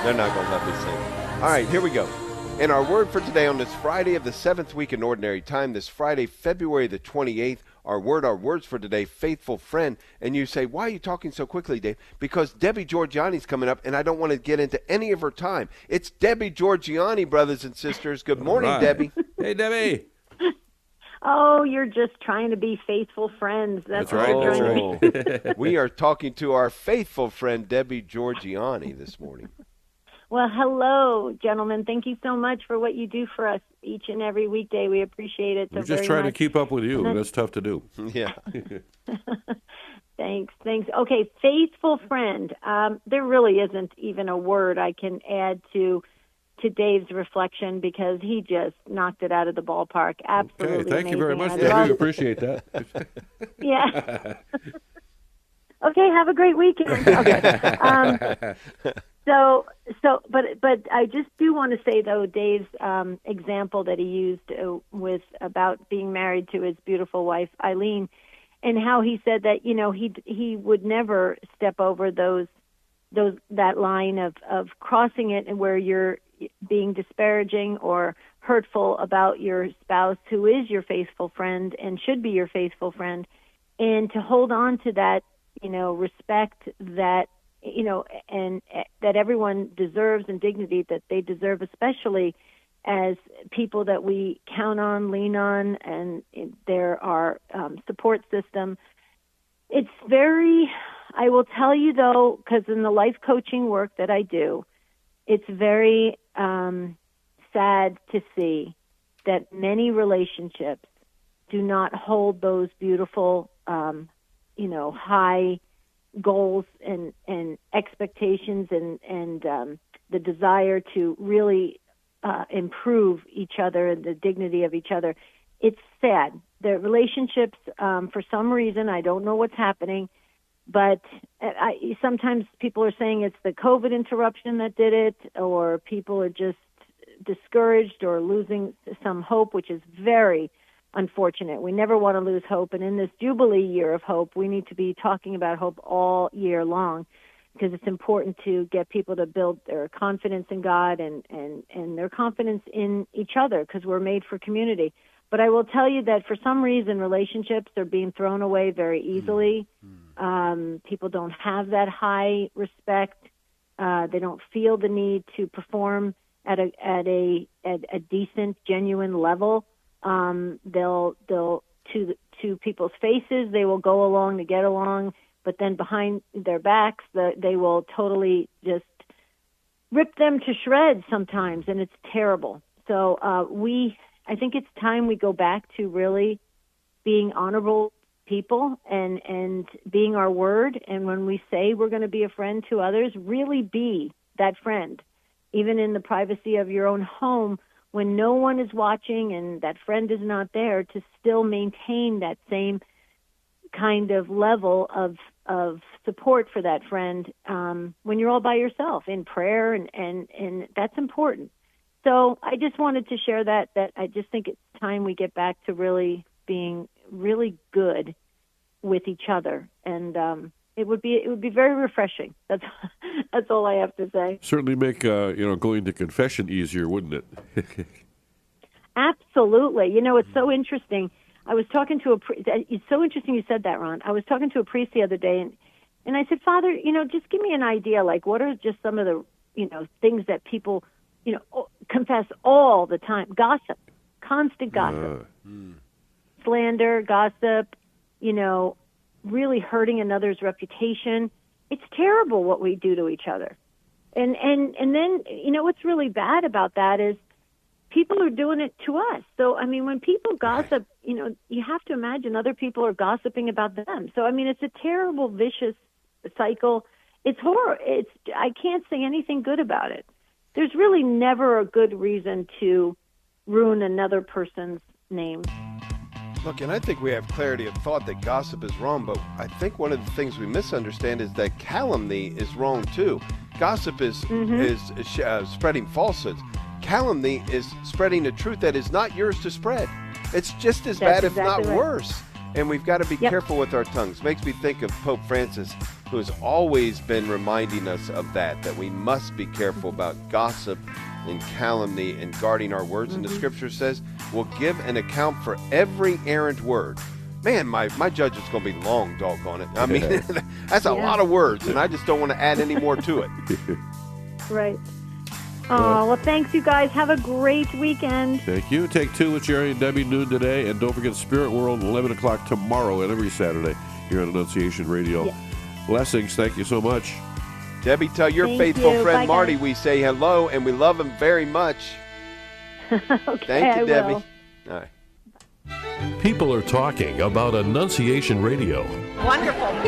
They're not going to let me sing. All right, here we go. And our word for today on this Friday of the 7th week in Ordinary Time, this Friday, February the 28th, our words for today, faithful friend. And you say, why are you talking so quickly, Dave? Because Debbie Georgianni's coming up, and I don't want to get into any of her time. It's Debbie Georgianni, brothers and sisters. Good morning, right. Debbie. Hey, Debbie. Oh, you're just trying to be faithful friends. That's right. what you're trying to be. We are talking to our faithful friend, Debbie Georgianni, this morning. Well, hello, gentlemen. Thank you so much for what you do for us each and every weekday. We appreciate it so We're just very trying much. to keep up with you. That's tough to do. Yeah. Thanks. Okay, faithful friend. There really isn't even a word I can add to Dave's reflection because he just knocked it out of the ballpark. Absolutely Okay, thank you very much, amazing. Debbie. We appreciate that. Yeah. Okay, have a great weekend. Okay. But I just do want to say though, Dave's example that he used with about being married to his beautiful wife Eileen, and how he said that he would never step over that line of crossing it, and where you're being disparaging or hurtful about your spouse who is your faithful friend and should be your faithful friend, and to hold on to that respect that and that everyone deserves, and dignity that they deserve, especially as people that we count on, lean on, and they're our support system. It's I will tell you though, because in the life coaching work that I do, it's very sad to see that many relationships do not hold those beautiful, high goals and expectations and the desire to really improve each other and the dignity of each other. It's sad. The relationships, for some reason, I don't know what's happening, but sometimes people are saying it's the COVID interruption that did it, or people are just discouraged or losing some hope, which is very unfortunate. We never want to lose hope, and in this Jubilee year of hope, we need to be talking about hope all year long, because it's important to get people to build their confidence in God and their confidence in each other, because we're made for community. But I will tell you that for some reason, relationships are being thrown away very easily. People don't have that high respect. They don't feel the need to perform at a decent, genuine level. They'll to people's faces, they will go along to get along, but then behind their backs, they will totally just rip them to shreds sometimes, and it's terrible. So I think it's time we go back to really being honorable people and being our word. And when we say we're going to be a friend to others, really be that friend, even in the privacy of your own home, when no one is watching and that friend is not there, to still maintain that same kind of level of support for that friend when you're all by yourself in prayer, and that's important. So I just wanted to share that I just think it's time we get back to really being really good with each other, and it would be very refreshing. That's all I have to say. Certainly make going to confession easier, wouldn't it? Absolutely. It's so interesting. I was talking to it's so interesting you said that, Ron. I was talking to a priest the other day, and I said, Father, just give me an idea, like what are just some of the things that people confess all the time? Gossip, constant gossip, slander, gossip, really hurting another's reputation. It's terrible what we do to each other. And then, what's really bad about that is people are doing it to us. So, when people gossip, you have to imagine other people are gossiping about them. So, it's a terrible, vicious cycle. It's horrible. I can't say anything good about it. There's really never a good reason to ruin another person's name. Look, and I think we have clarity of thought that gossip is wrong, but I think one of the things we misunderstand is that calumny is wrong too. Gossip is spreading falsehoods. Calumny is spreading a truth that is not yours to spread. It's just as bad, if not worse. And we've got to be Yep. careful with our tongues. Makes me think of Pope Francis, who has always been reminding us of that we must be careful about gossip and calumny and guarding our words. And the scripture says we'll give an account for every errant word. Man, my judgment's going to be long, doggone it. I mean, that's a lot of words, and I just don't want to add any more to it. Right. Oh, well, thanks, you guys. Have a great weekend. Thank you. Take Two with Jerry and Debbie noon today. And don't forget Spirit World, 11 o'clock tomorrow and every Saturday here on Annunciation Radio. Yeah. Blessings. Thank you so much. Debbie, tell your Thank faithful you. friend Bye, Marty guys. we say hello, and we love him very much. Okay, Thank you, I Debbie. will. All right. People are talking about Annunciation Radio. Wonderful.